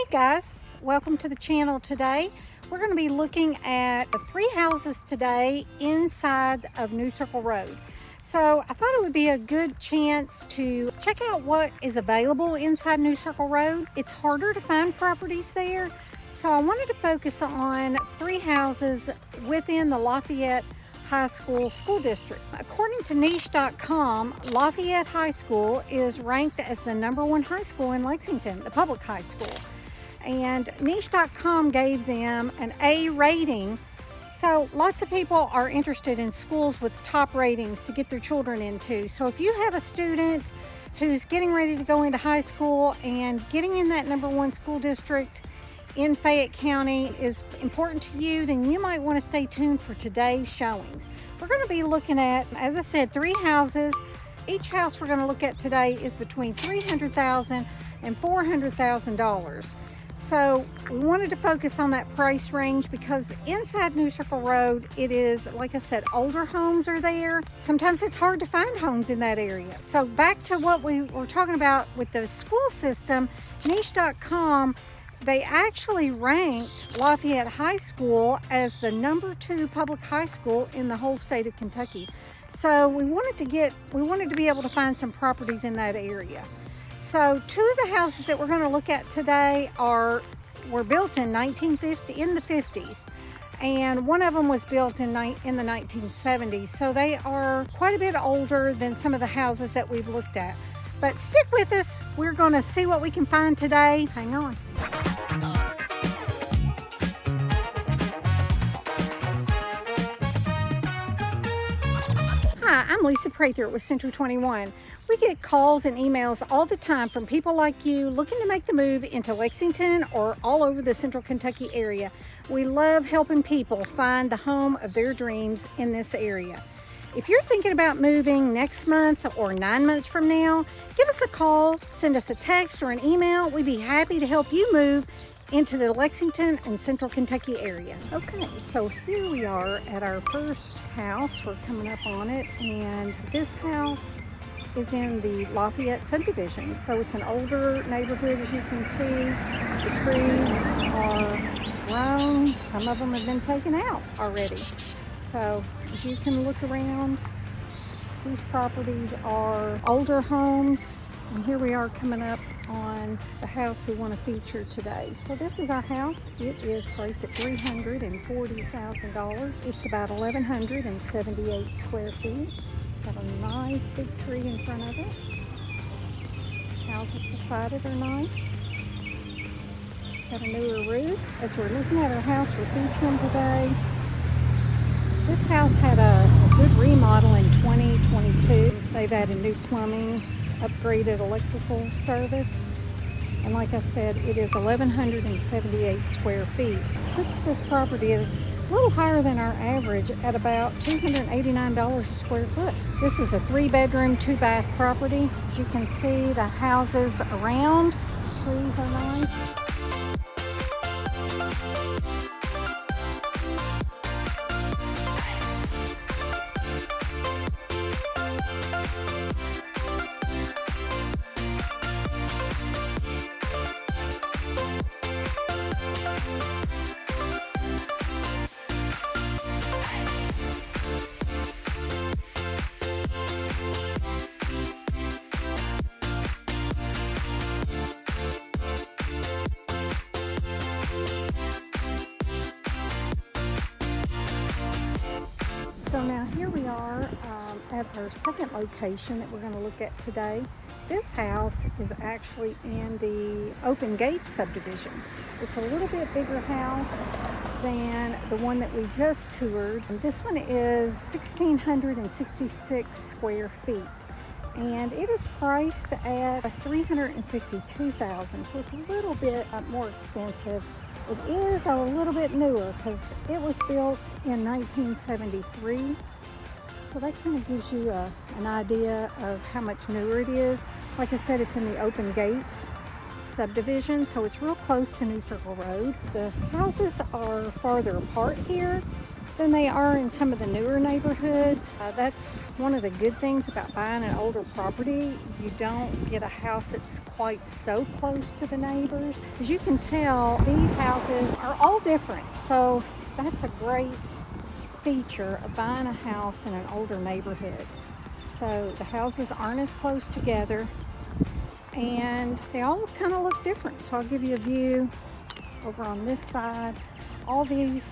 guys, welcome to the channel. Today we're going to be looking at the 3 houses today inside of New Circle Road. So I thought it would be a good chance to check out what is available inside New Circle Road. It's harder to find properties there, so I wanted to focus on 3 houses within the Lafayette High School school district. According to niche.com, Lafayette High School is ranked as the #1 high school in Lexington, the public high school. And niche.com gave them an A rating. So lots of people are interested in schools with top ratings to get their children into. So if you have a student who's getting ready to go into high school and getting in that #1 school district in Fayette County is important to you, then you might want to stay tuned for today's showings. We're going to be looking at, as I said, 3 houses. Each house we're going to look at today is between $300,000 and $400,000. So we wanted to focus on that price range because inside New Circle Road, it is, like I said, older homes are there. Sometimes it's hard to find homes in that area. So back to what we were talking about with the school system, niche.com, they actually ranked Lafayette High School as the #2 public high school in the whole state of Kentucky. So we wanted to be able to find some properties in that area. So 2 of the houses that we're going to look at today were built in the 50s, and one of them was built in the 1970s. So they are quite a bit older than some of the houses that we've looked at. But stick with us. We're going to see what we can find today. Hang on. Hi, I'm Lisa Prather with Century 21. We get calls and emails all the time from people like you looking to make the move into Lexington or all over the central Kentucky area. We love helping people find the home of their dreams in this area. If you're thinking about moving next month or 9 months from now, give us a call, send us a text or an email. We'd be happy to help you move into the Lexington and central Kentucky area. Okay, so here we are at our first house. We're coming up on it, and this house is in the Lafayette Subdivision. So it's an older neighborhood, as you can see. The trees are grown. Some of them have been taken out already. So as you can look around, these properties are older homes. And here we are coming up on the house we want to feature today. So this is our house. It is priced at $340,000. It's about 1,178 square feet. Got a nice big tree in front of it. Houses beside it are nice. Got a newer roof. As we're looking at our house we're featuring today, this house had a good remodel in 2022. They've added new plumbing, upgraded electrical service, and like I said, it is 1,178 square feet. Puts this property at a little higher than our average at about $289 a square foot. This is a 3-bedroom, 2-bath property. As you can see, the houses around, trees are nice. So now here we are at our second location that we're going to look at today. This house is actually in the Open Gates subdivision. It's a little bit bigger house than the one that we just toured. And this one is 1,666 square feet. And it is priced at $352,000, so it's a little bit more expensive. It is a little bit newer because it was built in 1973. So that kind of gives you an idea of how much newer it is. Like I said, it's in the Open Gates subdivision, so it's real close to New Circle Road. The houses are farther apart here, than they are in some of the newer neighborhoods. That's one of the good things about buying an older property. You don't get a house that's quite so close to the neighbors. As you can tell, these houses are all different. So that's a great feature of buying a house in an older neighborhood. So the houses aren't as close together and they all kind of look different. So I'll give you a view over on this side. All these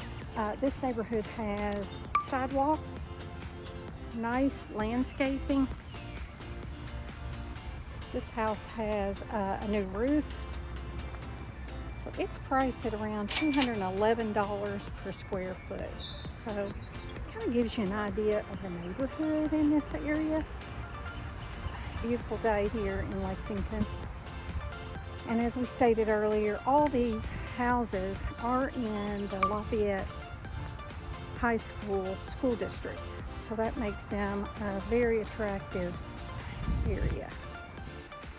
this neighborhood has sidewalks, nice landscaping. This house has a new roof. So it's priced at around $211 per square foot. So it kind of gives you an idea of the neighborhood in this area. It's a beautiful day here in Lexington. And as we stated earlier, all these houses are in the Lafayette High School school district. So that makes them a very attractive area.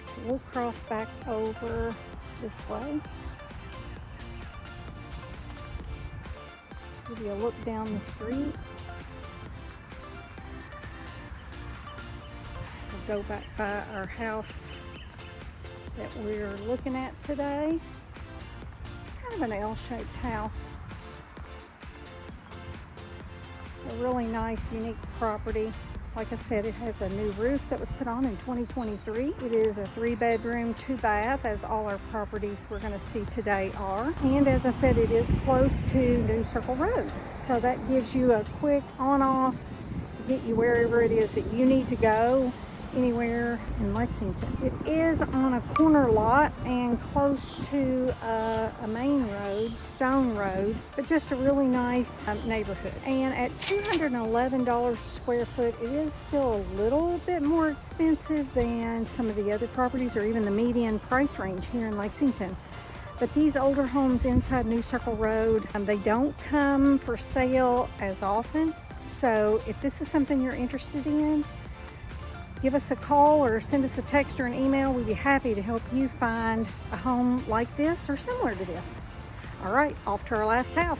So we'll cross back over this way. Give you a look down the street. We'll go back by our house that we're looking at today. Kind of an L-shaped house. A really nice, unique property. Like I said, it has a new roof that was put on in 2023. It is a 3-bedroom, 2-bath, as all our properties we're going to see today are. And as I said, it is close to New Circle Road. So that gives you a quick on-off, get you wherever it is that you need to go, anywhere in Lexington. It is on a corner lot and close to a main road, Stone Road, but just a really nice neighborhood. And at $211 a square foot, it is still a little bit more expensive than some of the other properties or even the median price range here in Lexington. But these older homes inside New Circle Road, they don't come for sale as often. So if this is something you're interested in, give us a call or send us a text or an email. We'd be happy to help you find a home like this or similar to this. All right, off to our last house.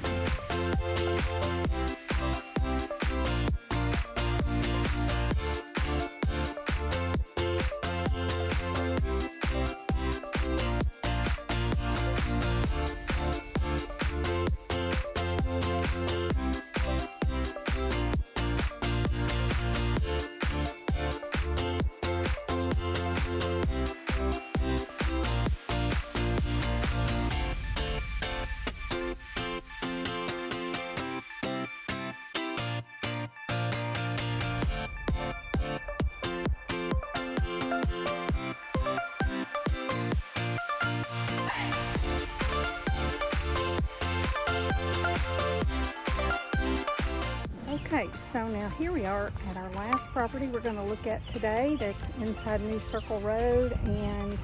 Okay, so now here we are at our last property we're going to look at today that's inside New Circle Road and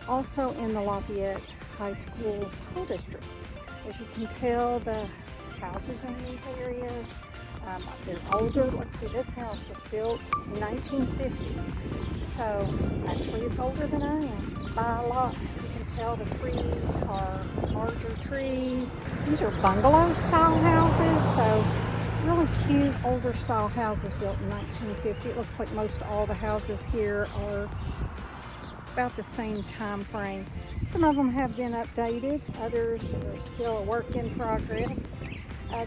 also in the Lafayette High School school district. As you can tell, the houses in these areas, they're older. Let's see, this house was built in 1950. So actually it's older than I am by a lot. You can tell the trees are larger trees. These are bungalow style houses, so really cute older style houses built in 1950. It looks like most all the houses here are about the same time frame. Some of them have been updated, others are still a work in progress.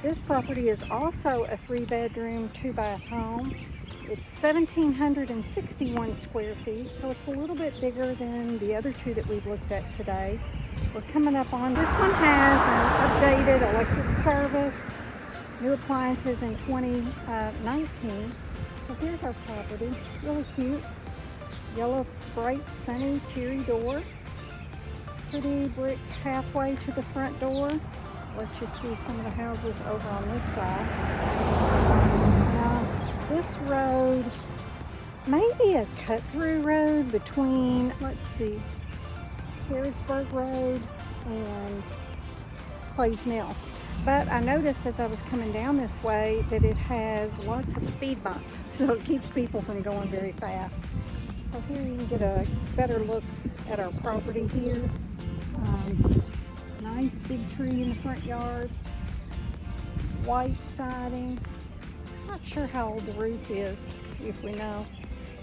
This property is also a 3-bedroom, 2-bath home. It's 1,761 square feet, so it's a little bit bigger than the other two that we've looked at today. We're coming up on, this one has an updated electric service, new appliances in 2019. So here's our property, really cute. Yellow, bright, sunny, cheery door. Pretty brick pathway to the front door. Let you see some of the houses over on this side. Now, this road may be a cut-through road between, let's see, Harrodsburg Road and Clay's Mill. But I noticed as I was coming down this way that it has lots of speed bumps, so it keeps people from going very fast. So here you can get a better look at our property here. Nice big tree in the front yard. white siding. Not sure how old the roof is. Let's see if we know.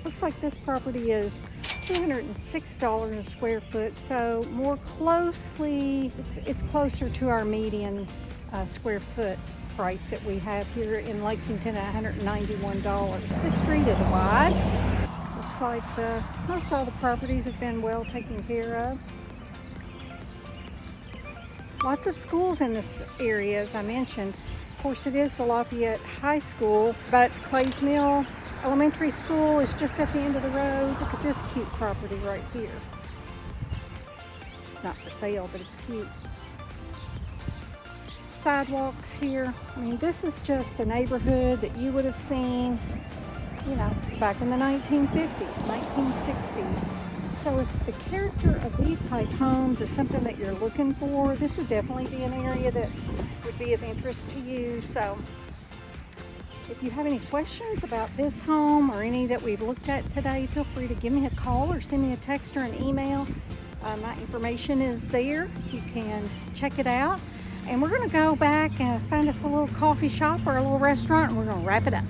Looks like this property is $206 a square foot, so more closely, it's closer to our median square foot price that we have here in Lexington at $191. This street is wide. Looks like most all the properties have been well taken care of. Lots of schools in this area, as I mentioned. Of course, it is the Lafayette High School, but Clays Mill Elementary School is just at the end of the road. Look at this cute property right here. It's not for sale, but it's cute. Sidewalks here. I mean, this is just a neighborhood that you would have seen, you know, back in the 1950s, 1960s. So if the character of these type homes is something that you're looking for, this would definitely be an area that would be of interest to you. So if you have any questions about this home or any that we've looked at today, feel free to give me a call or send me a text or an email. My information is there. You can check it out. And we're going to go back and find us a little coffee shop or a little restaurant, and we're going to wrap it up.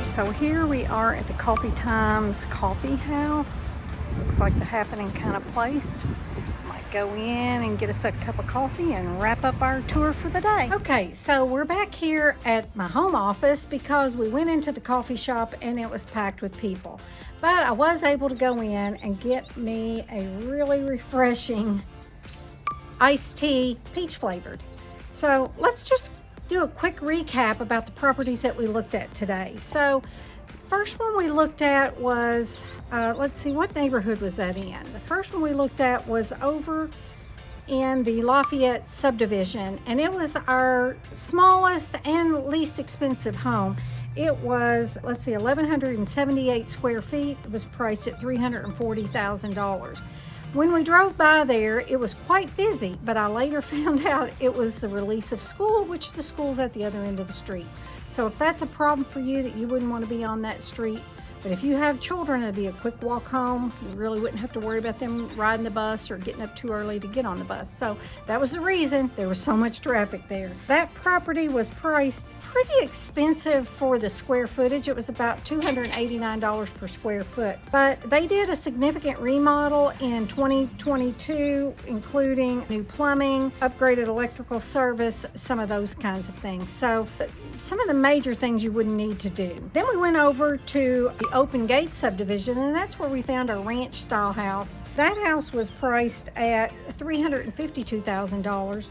So here we are at the Coffee Times Coffee House. Looks like the happening kind of place. Might go in and get us a cup of coffee and wrap up our tour for the day. Okay, so we're back here at my home office because we went into the coffee shop and it was packed with people. But I was able to go in and get me a really refreshing iced tea, peach flavored. So let's just do a quick recap about the properties that we looked at today. So first one we looked at was, let's see, what neighborhood was that in? The first one we looked at was over in the Lafayette Subdivision, and it was our smallest and least expensive home. It was, let's see, 1,178 square feet. It was priced at $340,000. When we drove by there, it was quite busy, but I later found out it was the release of school, which the school's at the other end of the street. So if that's a problem for you, that you wouldn't want to be on that street, but if you have children, it'd be a quick walk home. You really wouldn't have to worry about them riding the bus or getting up too early to get on the bus. So that was the reason there was so much traffic there. That property was priced pretty expensive for the square footage. It was about $289 per square foot. But they did a significant remodel in 2022, including new plumbing, upgraded electrical service, some of those kinds of things. So some of the major things you wouldn't need to do. Then we went over to the Open Gate Subdivision, and that's where we found a ranch style house. That house was priced at $352,000.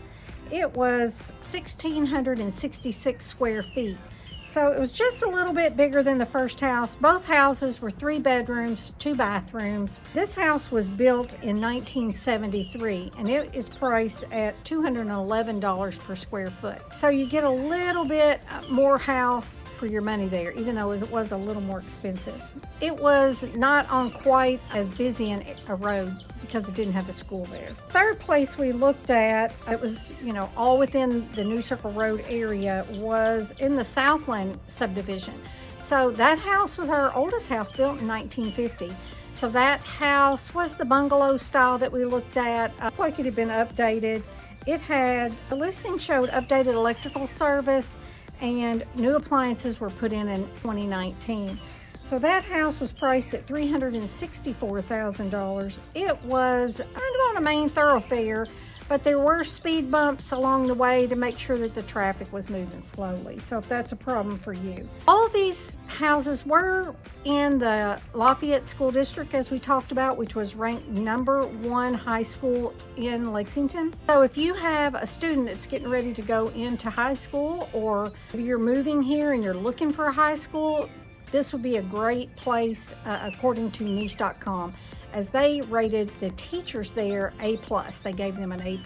It was 1,666 square feet. So it was just a little bit bigger than the first house. Both houses were 3 bedrooms, 2 bathrooms. This house was built in 1973, and it is priced at $211 per square foot. So you get a little bit more house for your money there, even though it was a little more expensive. It was not on quite as busy a road because it didn't have the school there. Third place we looked at, it was, all within the New Circle Road area, was in the Southland subdivision. So that house was our oldest house, built in 1950. So that house was the bungalow style that we looked at. Like it had been updated. It had, the listing showed updated electrical service and new appliances were put in 2019. So that house was priced at $364,000. It was kind of on a main thoroughfare, but there were speed bumps along the way to make sure that the traffic was moving slowly. So if that's a problem for you. All these houses were in the Lafayette School District, as we talked about, which was ranked #1 high school in Lexington. So if you have a student that's getting ready to go into high school, or you're moving here and you're looking for a high school, this would be a great place according to niche.com, as they rated the teachers there A+. They gave them an A+.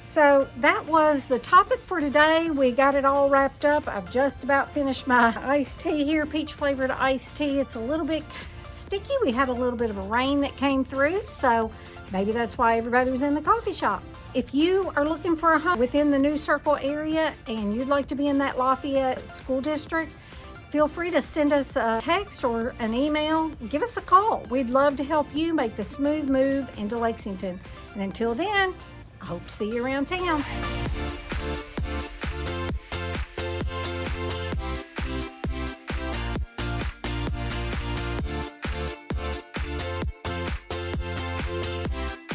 So that was the topic for today. We got it all wrapped up. I've just about finished my iced tea here, peach flavored iced tea. It's a little bit sticky. We had a little bit of a rain that came through, so maybe that's why everybody was in the coffee shop. If you are looking for a home within the New Circle area and you'd like to be in that Lafayette school district, feel free to send us a text or an email. Give us a call. We'd love to help you make the smooth move into Lexington. And until then, I hope to see you around town.